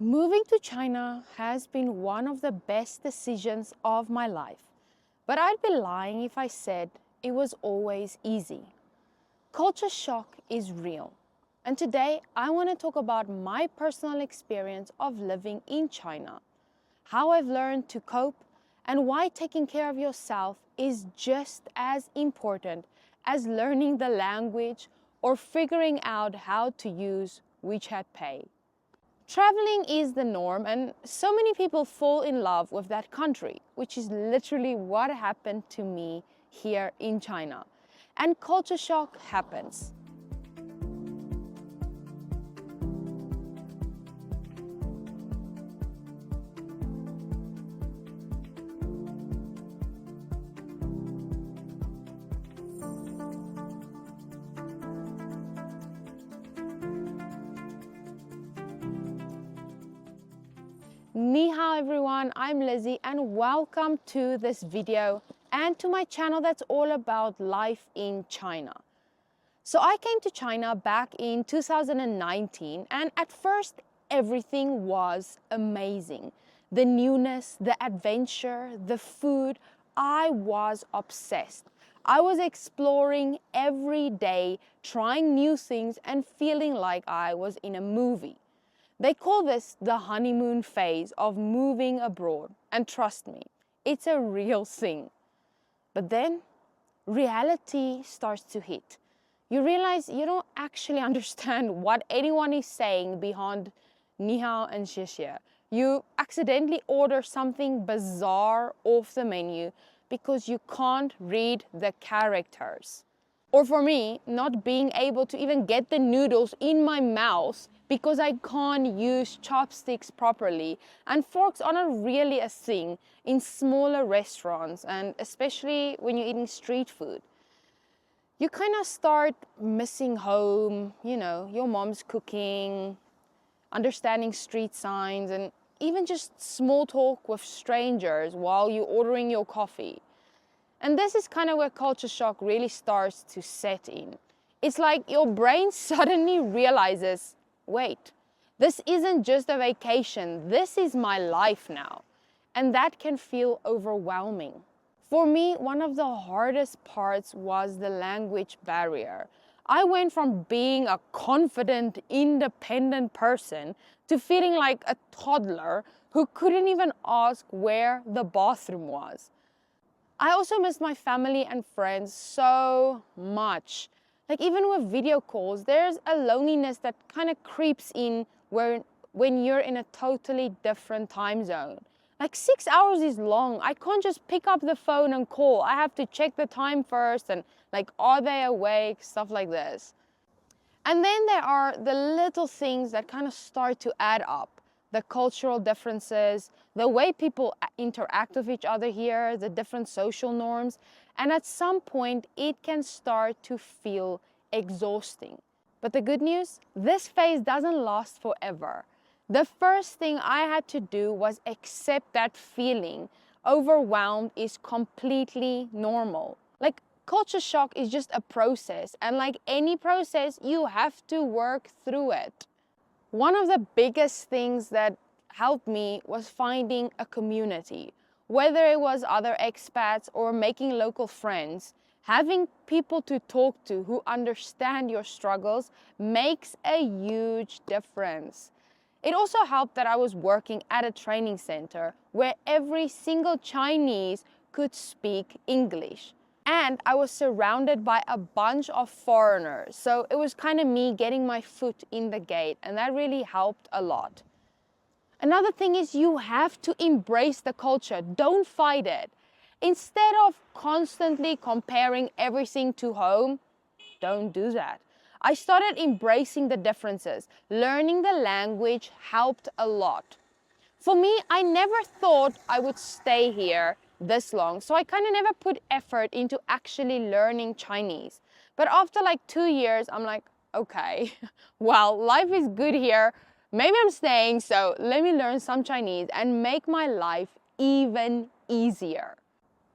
Moving to China has been one of the best decisions of my life, but I'd be lying if I said it was always easy. Culture shock is real, and today I want to talk about my personal experience of living in China, how I've learned to cope, and why taking care of yourself is just as important as learning the language or figuring out how to use WeChat Pay. Traveling is the norm, and so many people fall in love with that country, which is literally what happened to me here in China. And culture shock happens. Ni hao everyone, I'm Lizzie and welcome to this video and to my channel that's all about life in China. So I came to China back in 2019 and at first everything was amazing. The newness, the adventure, the food, I was obsessed. I was exploring every day, trying new things and feeling like I was in a movie. They call this the honeymoon phase of moving abroad, and trust me, it's a real thing. But then reality starts to hit. You realize you don't actually understand what anyone is saying beyond ni hao and xie xie. You accidentally order something bizarre off the menu because you can't read the characters. Or for me, not being able to even get the noodles in my mouth because I can't use chopsticks properly, and forks are not really a thing in smaller restaurants, and especially when you're eating street food. You kind of start missing home, your mom's cooking, understanding street signs, and even just small talk with strangers while you're ordering your coffee. And this is kind of where culture shock really starts to set in. It's like your brain suddenly realizes, wait, this isn't just a vacation, this is my life now. And that can feel overwhelming. For me, one of the hardest parts was the language barrier. I went from being a confident, independent person to feeling like a toddler who couldn't even ask where the bathroom was. I also miss my family and friends so much. Like even with video calls, there's a loneliness that kind of creeps in when you're in a totally different time zone. Like 6 hours is long. I can't just pick up the phone and call. I have to check the time first and are they awake? Stuff like this. And then there are the little things that kind of start to add up. The cultural differences, the way people interact with each other here, the different social norms. And at some point, it can start to feel exhausting. But the good news, this phase doesn't last forever. The first thing I had to do was accept that feeling. Overwhelmed is completely normal. Culture shock is just a process, and like any process, you have to work through it. One of the biggest things that helped me was finding a community. Whether it was other expats or making local friends, having people to talk to who understand your struggles makes a huge difference. It also helped that I was working at a training center where every single Chinese could speak English. And I was surrounded by a bunch of foreigners. So it was kind of me getting my foot in the gate, and that really helped a lot. Another thing is you have to embrace the culture. Don't fight it. Instead of constantly comparing everything to home, don't do that. I started embracing the differences. Learning the language helped a lot. For me, I never thought I would stay here this long, so I kind of never put effort into actually learning Chinese. But after 2 years, I'm like, okay, well, life is good here. Maybe I'm staying, so let me learn some Chinese and make my life even easier.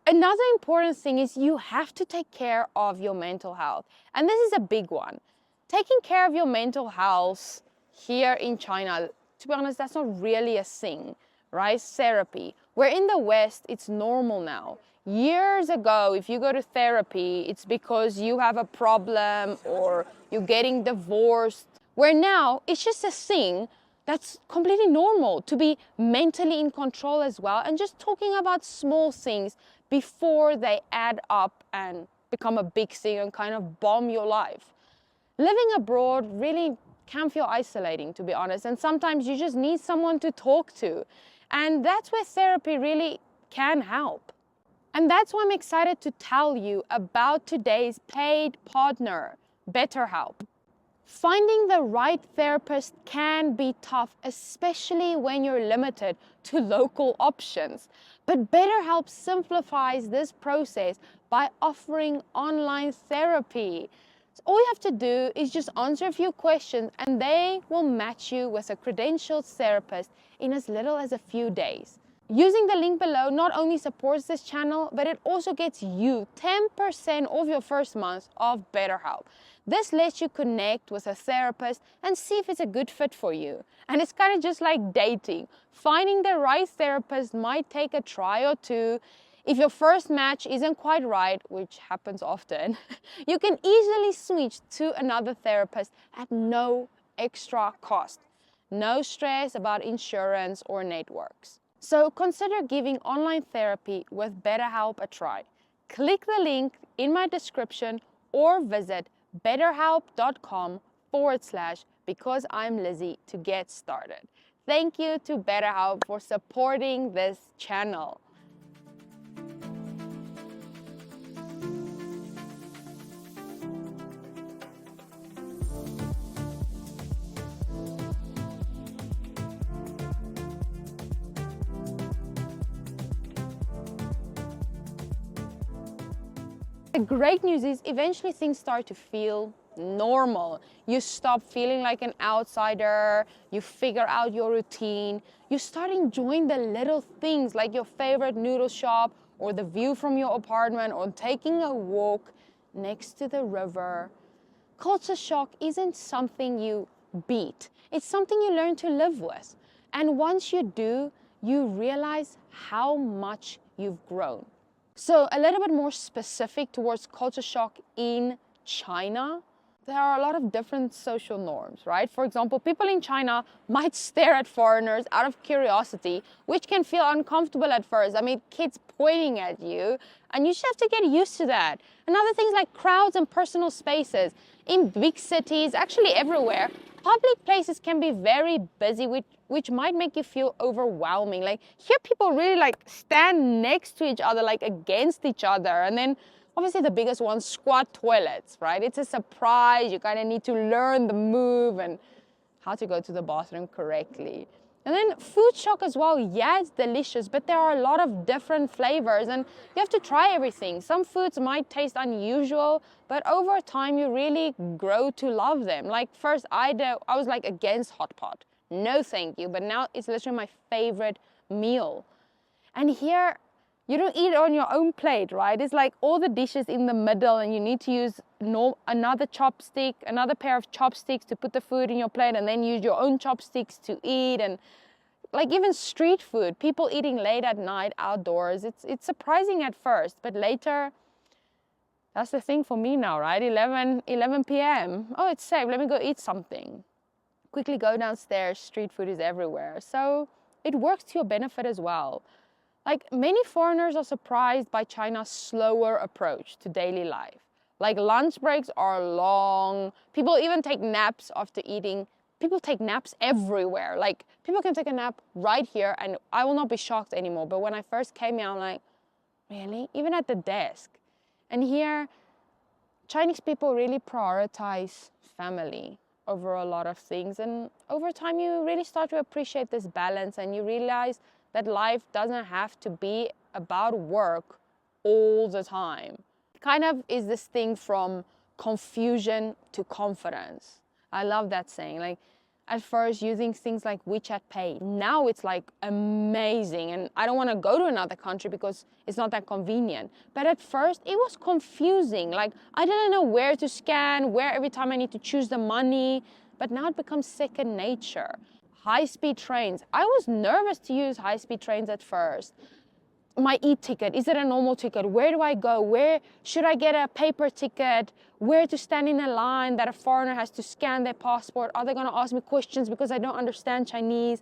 Another important thing is you have to take care of your mental health. And this is a big one. Taking care of your mental health here in China to be honest, that's not really a thing, right? Therapy. Where in the West, it's normal now. Years ago, if you go to therapy, it's because you have a problem or you're getting divorced. Where now, it's just a thing that's completely normal to be mentally in control as well, and just talking about small things before they add up and become a big thing and kind of bomb your life. Living abroad really can feel isolating, to be honest, and sometimes you just need someone to talk to. And that's where therapy really can help. And that's why I'm excited to tell you about today's paid partner, BetterHelp. Finding the right therapist can be tough, especially when you're limited to local options. But BetterHelp simplifies this process by offering online therapy. So all you have to do is just answer a few questions and they will match you with a credentialed therapist in as little as a few days. Using the link below not only supports this channel, but it also gets you 10% off your first month of BetterHelp. This lets you connect with a therapist and see if it's a good fit for you. And it's kind of just like dating. Finding the right therapist might take a try or two. If your first match isn't quite right, which happens often, you can easily switch to another therapist at no extra cost. No stress about insurance or networks. So consider giving online therapy with BetterHelp a try. Click the link in my description or visit betterhelp.com/because I'm Lizzie to get started. Thank you to BetterHelp for supporting this channel. The great news is eventually things start to feel normal. You stop feeling like an outsider, you figure out your routine, you start enjoying the little things like your favorite noodle shop or the view from your apartment or taking a walk next to the river. Culture shock isn't something you beat, it's something you learn to live with. And once you do, you realize how much you've grown. So a little bit more specific towards culture shock in China, there are a lot of different social norms, right? For example, people in China might stare at foreigners out of curiosity, which can feel uncomfortable at first. I mean, kids pointing at you, and you just have to get used to that. And other things like crowds and personal spaces. In big cities, actually everywhere, public places can be very busy, which might make you feel overwhelming. Like here people really like stand next to each other, like against each other. And then obviously the biggest one, squat toilets, right? It's a surprise. You kind of need to learn the move and how to go to the bathroom correctly. And then food shock as well. Yeah, it's delicious, but there are a lot of different flavors and you have to try everything. Some foods might taste unusual, but over time you really grow to love them. Like first I was like against hot pot. No thank you, but now it's literally my favorite meal. And here you don't eat it on your own plate, right? It's like all the dishes in the middle and you need to use another pair of chopsticks to put the food in your plate and then use your own chopsticks to eat. And like even street food, people eating late at night outdoors, it's surprising at first, but later, that's the thing for me now, right? 11 p.m. Oh, it's safe, let me go eat something. Quickly go downstairs, street food is everywhere. So it works to your benefit as well. Like many foreigners are surprised by China's slower approach to daily life. Like lunch breaks are long. People even take naps after eating. People take naps everywhere. Like people can take a nap right here and I will not be shocked anymore. But when I first came here, I'm like, really? Even at the desk. And here, Chinese people really prioritize family over a lot of things. And over time, you really start to appreciate this balance and you realize that life doesn't have to be about work all the time. It kind of is this thing from confusion to confidence. I love that saying. Like at first using things like WeChat Pay. Now it's like amazing and I don't want to go to another country because it's not that convenient. But at first it was confusing. Like I didn't know where to scan, where every time I need to choose the money. But now it becomes second nature. high-speed trains. I was nervous to use high-speed trains at first. My e-ticket, is it a normal ticket? Where do I go? Where should I get a paper ticket? Where to stand in a line that a foreigner has to scan their passport? Are they going to ask me questions because I don't understand Chinese?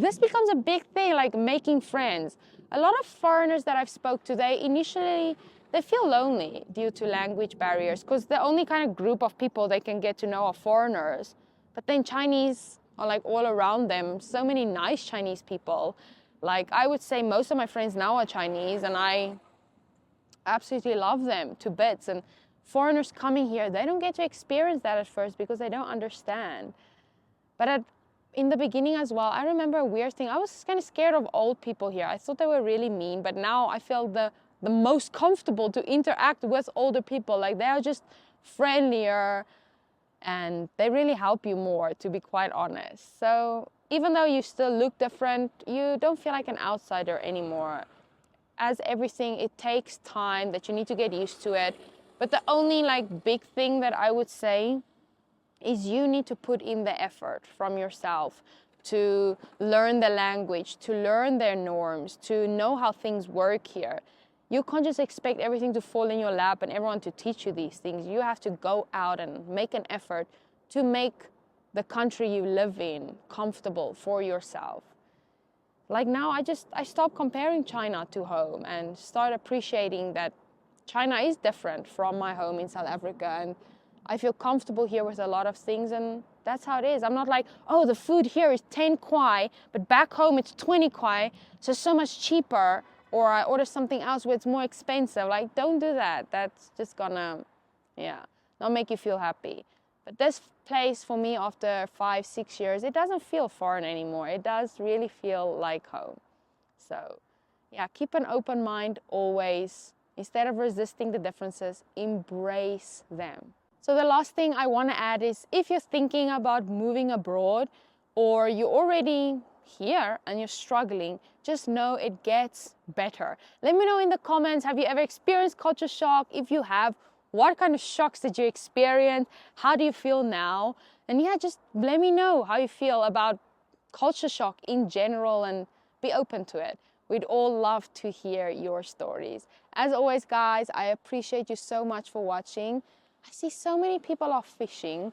This becomes a big thing, like making friends. A lot of foreigners that I've spoke to, they feel lonely due to language barriers, because the only kind of group of people they can get to know are foreigners. But then Chinese are like all around them. So many nice Chinese people. Like, I would say most of my friends now are Chinese, and I absolutely love them to bits. And foreigners coming here, they don't get to experience that at first because they don't understand. But in the beginning as well, I remember a weird thing. I was kind of scared of old people here. I thought they were really mean, but now I feel the most comfortable to interact with older people. Like, they are just friendlier and they really help you more, to be quite honest. So even though you still look different, you don't feel like an outsider anymore. As everything, it takes time that you need to get used to it. But the only like big thing that I would say is you need to put in the effort from yourself to learn the language, to learn their norms, to know how things work here. You can't just expect everything to fall in your lap and everyone to teach you these things. You have to go out and make an effort to make the country you live in comfortable for yourself. Like now, I stopped comparing China to home and start appreciating that China is different from my home in South Africa, and I feel comfortable here with a lot of things, and that's how it is. I'm not like, oh, the food here is 10 kwai, but back home it's 20 kwai, so it's so much cheaper, or I order something else where it's more expensive. Like, don't do that. That's just gonna, not make you feel happy. But this place for me, after 5-6 years, it doesn't feel foreign anymore. It does really feel like home. So yeah, keep an open mind always. Instead of resisting the differences, embrace them. So the last thing I want to add is, if you're thinking about moving abroad, or you're already here and you're struggling, just know it gets better. Let me know in the comments, have you ever experienced culture shock? If you have, what kind of shocks did you experience? How do you feel now? And yeah, just let me know how you feel about culture shock in general, and be open to it. We'd all love to hear your stories. As always, guys, I appreciate you so much for watching. I see so many people are fishing,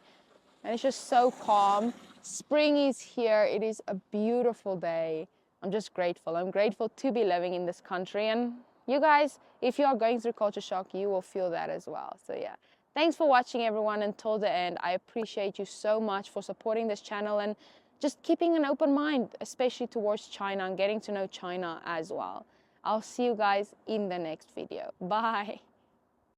and it's just so calm. Spring is here. It is a beautiful day. I'm just grateful. I'm grateful to be living in this country. And you guys, if you are going through culture shock, you will feel that as well. So yeah, thanks for watching, everyone, until the end. I appreciate you so much for supporting this channel and just keeping an open mind, especially towards China and getting to know China as well. I'll see you guys in the next video. Bye.